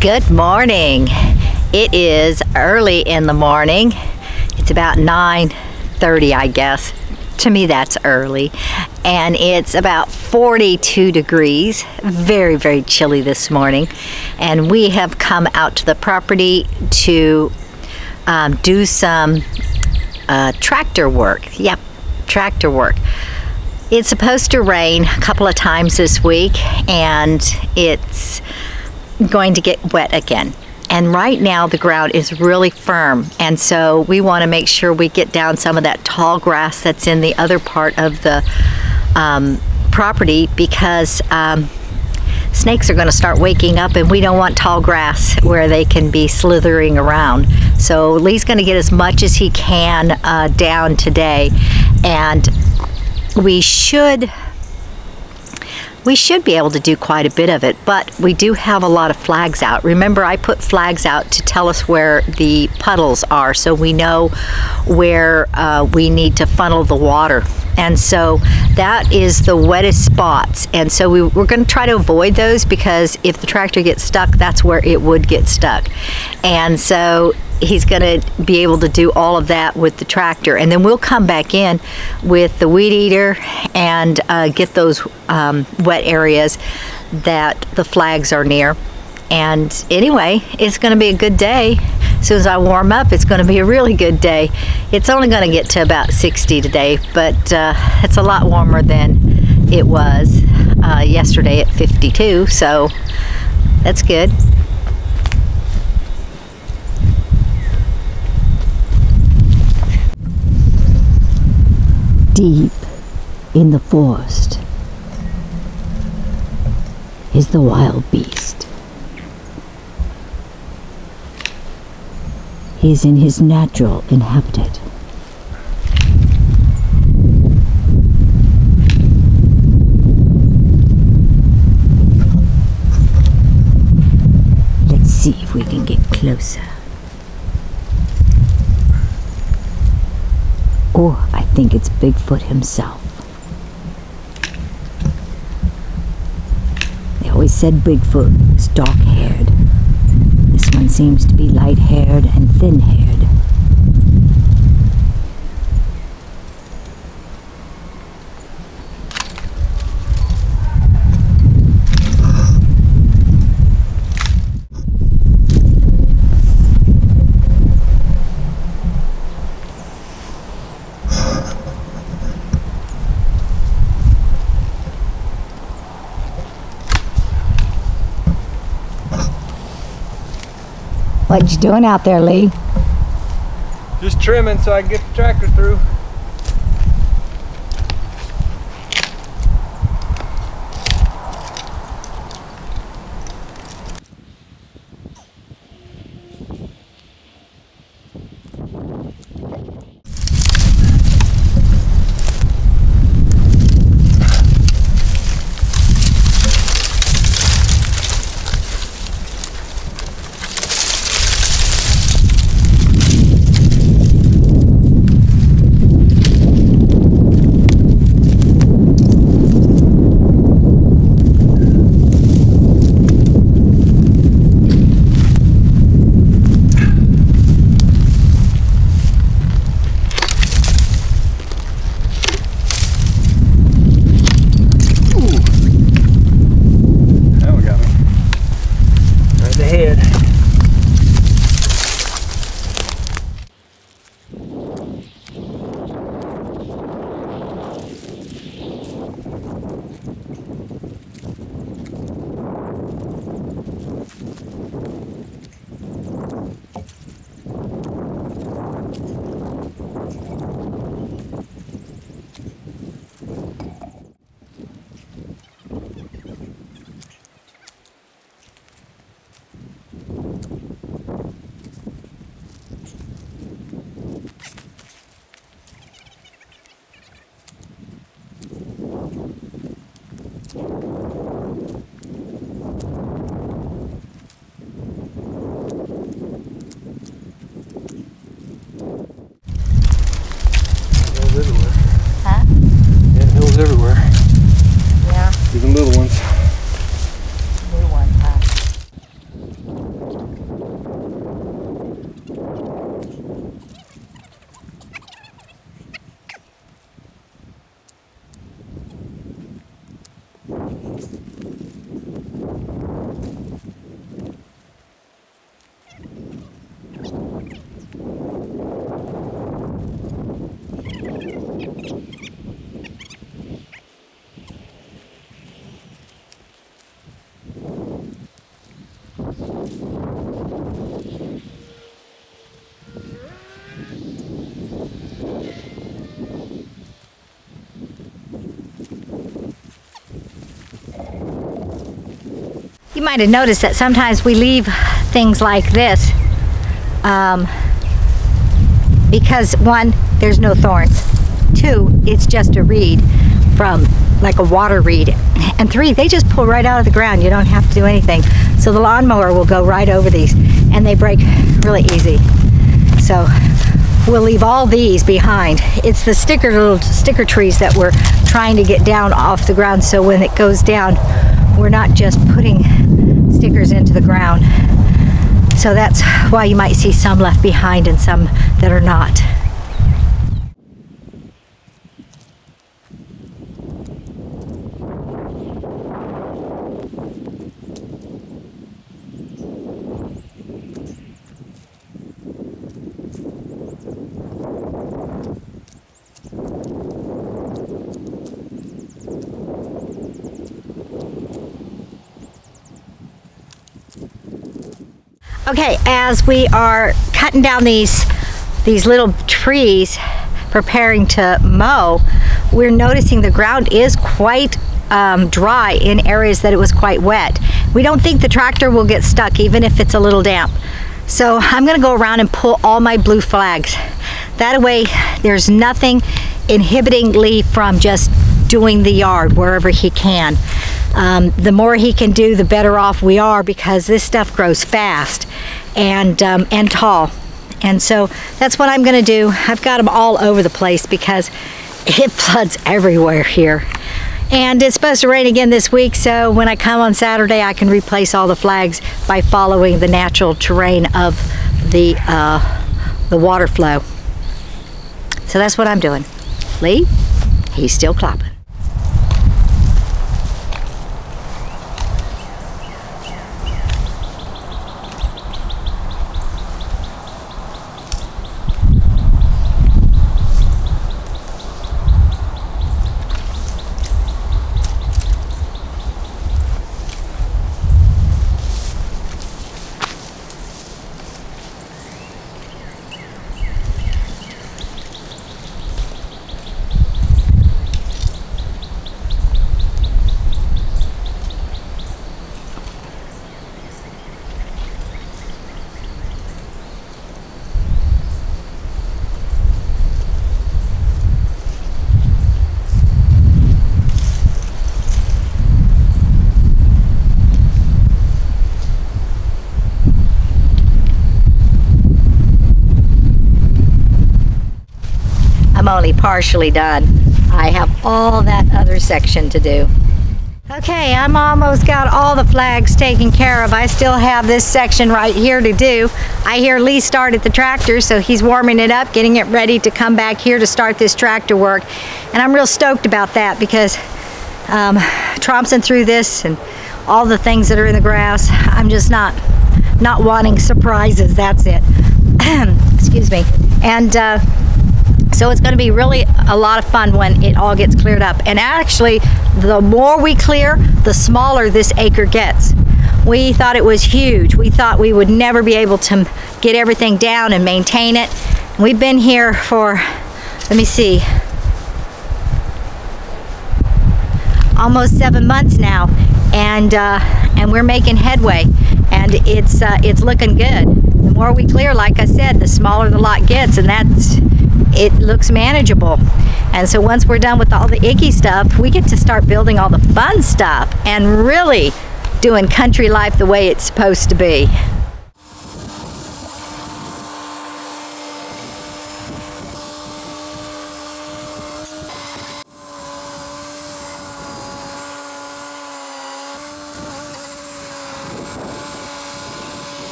Good morning. It is early in the morning. It's about 9:30, I guess. To me, that's early. And it's about 42 degrees. Very, very chilly this morning. And we have come out to the property to do some tractor work. Yep, tractor work. It's supposed to rain a couple of times this week, and it's going to get wet again. And right now the ground is really firm, and so we want to make sure we get down some of that tall grass that's in the other part of the property, because snakes are going to start waking up, and we don't want tall grass where they can be slithering around. So Lee's going to get as much as he can down today, and we should be able to do quite a bit of it, but we do have a lot of flags out. Remember, I put flags out to tell us where the puddles are, so we know where we need to funnel the water. And so that is the wettest spots, and so we're going to try to avoid those, because if the tractor gets stuck, that's where it would get stuck. And so he's going to be able to do all of that with the tractor, and then we'll come back in with the weed eater and get those wet areas that the flags are near. And anyway, it's going to be a good day. As soon as I warm up, it's going to be a really good day. It's only going to get to about 60 today, but it's a lot warmer than it was yesterday at 52, so that's good. Deep in the forest is the wild beast. He is in his natural habitat. Let's see if we can get closer. Oh, I think it's Bigfoot himself. They always said Bigfoot was dark-haired. This one seems to be light-haired and thin-haired. What you doing out there, Lee? Just trimming so I can get the tractor through. You might have noticed that sometimes we leave things like this because one, there's no thorns. Two, it's just a reed from like a water reed. And three, they just pull right out of the ground. You don't have to do anything. So the lawnmower will go right over these and they break really easy. So we'll leave all these behind. It's the little sticker trees that we're trying to get down off the ground, so when it goes down, we're not just putting stickers into the ground. So that's why you might see some left behind and some that are not. Okay, as we are cutting down these little trees, preparing to mow, we're noticing the ground is quite dry in areas that it was quite wet. We don't think the tractor will get stuck even if it's a little damp. So I'm gonna go around and pull all my blue flags. That way there's nothing inhibiting Lee from just doing the yard wherever he can. The more he can do, the better off we are, because this stuff grows fast and tall. And so that's what I'm gonna do. I've got them all over the place because it floods everywhere here. And it's supposed to rain again this week, so when I come on Saturday, I can replace all the flags by following the natural terrain of the water flow. So that's what I'm doing. Lee, he's still clopping. I'm only partially done. I have all that other section to do. Okay, I'm almost got all the flags taken care of. I still have this section right here to do. I hear Lee started the tractor, so he's warming it up, getting it ready to come back here to start this tractor work. And I'm real stoked about that because tromping through this and all the things that are in the grass, I'm just not wanting surprises, that's it. Excuse me. And so it's going to be really a lot of fun when it all gets cleared up. And actually, the more we clear, the smaller this acre gets. We thought it was huge. We thought we would never be able to get everything down and maintain it. We've been here for, let me see, almost 7 months now, and we're making headway, and it's looking good. The more we clear, like I said, the smaller the lot gets, and it looks manageable. And so once we're done with all the icky stuff, we get to start building all the fun stuff and really doing country life the way it's supposed to be.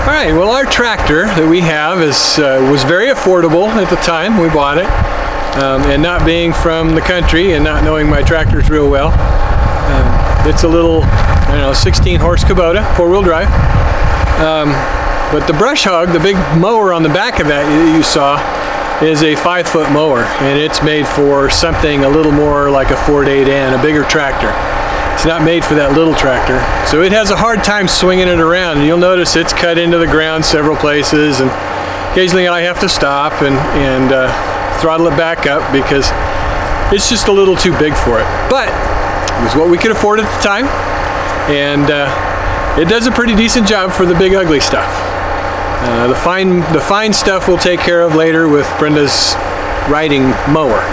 All right, well, our tractor that we have was very affordable at the time we bought it. And not being from the country and not knowing my tractors real well, it's a little, I don't know, 16 horse Kubota, 4-wheel drive. But the brush hog, the big mower on the back of that you saw, is a 5-foot mower, and it's made for something a little more like a Ford 8N, a bigger tractor. It's not made for that little tractor, so it has a hard time swinging it around. You'll notice it's cut into the ground several places, and occasionally I have to stop and throttle it back up because it's just a little too big for it. But it was what we could afford at the time, and it does a pretty decent job for the big ugly stuff. The fine stuff we'll take care of later with Brenda's riding mower.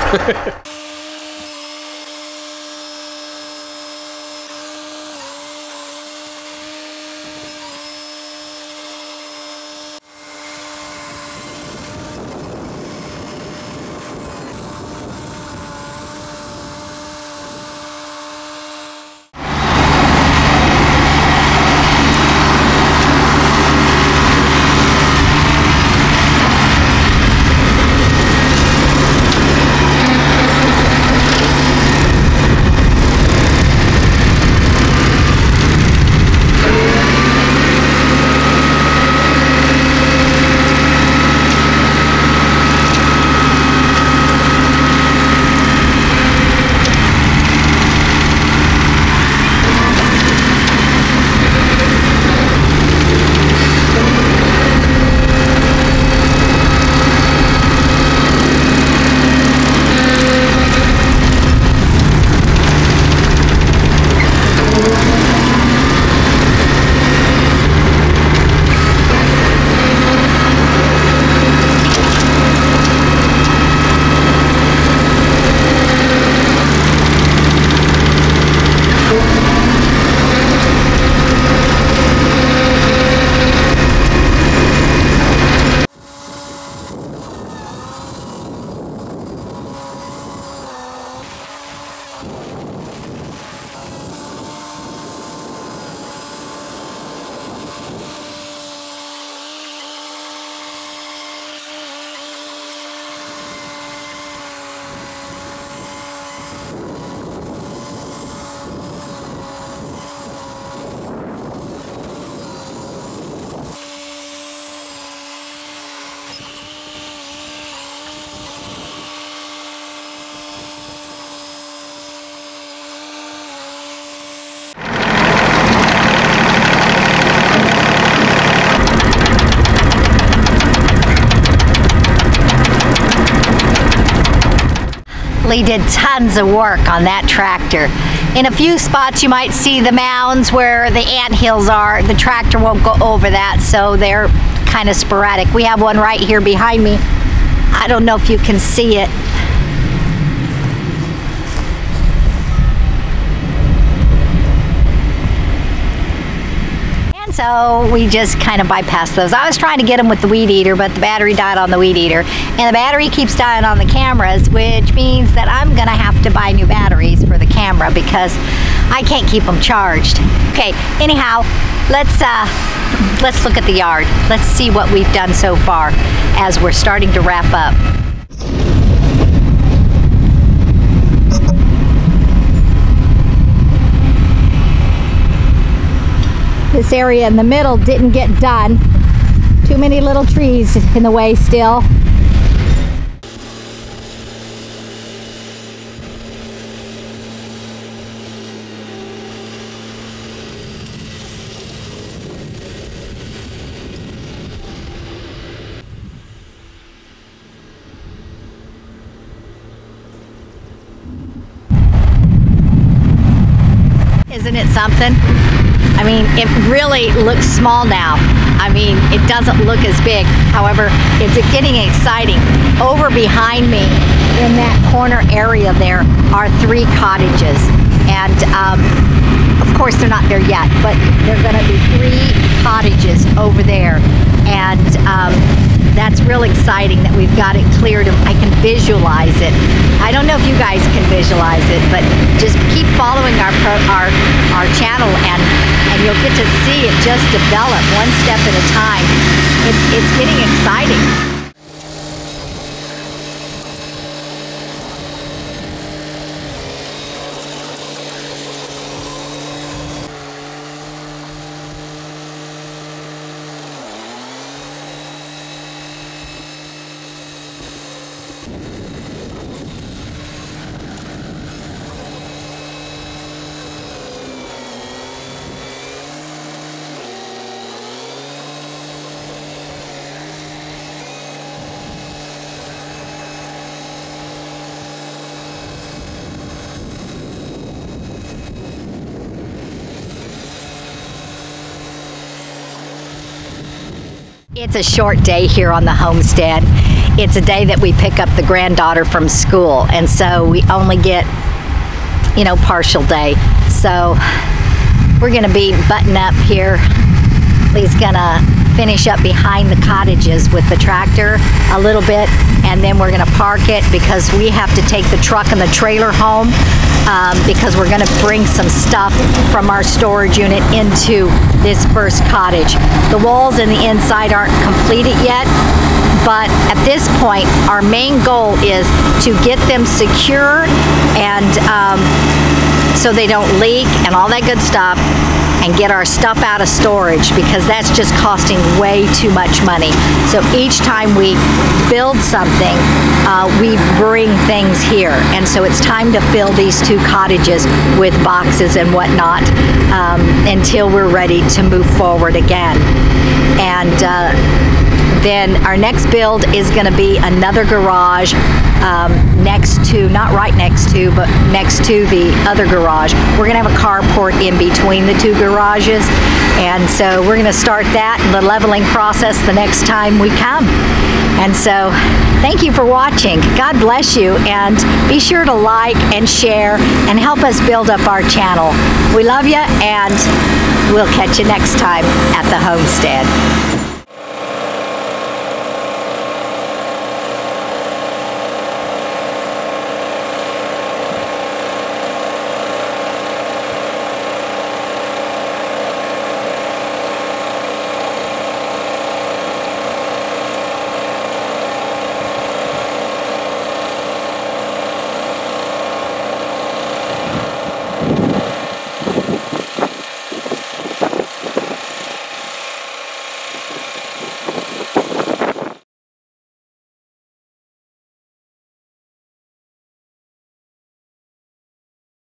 Lee did tons of work on that tractor. In a few spots you might see the mounds where the anthills are. The tractor won't go over that, so they're kind of sporadic. We have one right here behind me. I don't know if you can see it. So we just kind of bypassed those. I was trying to get them with the weed eater, but the battery died on the weed eater. And the battery keeps dying on the cameras, which means that I'm gonna have to buy new batteries for the camera because I can't keep them charged. Okay, anyhow, let's look at the yard. Let's see what we've done so far as we're starting to wrap up. This area in the middle didn't get done. Too many little trees in the way still. Isn't it something? I mean, it really looks small now. I mean, it doesn't look as big. However, it's getting exciting. Over behind me, in that corner area there, are 3 cottages. And of course, they're not there yet, but there are gonna be 3 cottages over there. And that's real exciting that we've got it cleared. I can visualize it. I don't know if you guys can visualize it, but just keep following our channel and you'll get to see it just develop one step at a time. It's getting exciting. It's a short day here on the homestead. It's a day that we pick up the granddaughter from school, and so we only get, you know, partial day. So we're gonna be button up here. Lee's gonna finish up behind the cottages with the tractor a little bit, and then we're gonna park it because we have to take the truck and the trailer home because we're gonna bring some stuff from our storage unit into this first cottage. The walls and the inside aren't completed yet, but at this point our main goal is to get them secure and so they don't leak and all that good stuff, and get our stuff out of storage because that's just costing way too much money. So each time we build something, we bring things here. And so it's time to fill these two cottages with boxes and whatnot until we're ready to move forward again. And then our next build is going to be another garage next to, not right next to, but next to the other garage. We're going to have a carport in between the two garages, and so we're going to start that, the leveling process, the next time we come. And so thank you for watching. God bless you, and be sure to like and share and help us build up our channel. We love you, and we'll catch you next time at the homestead.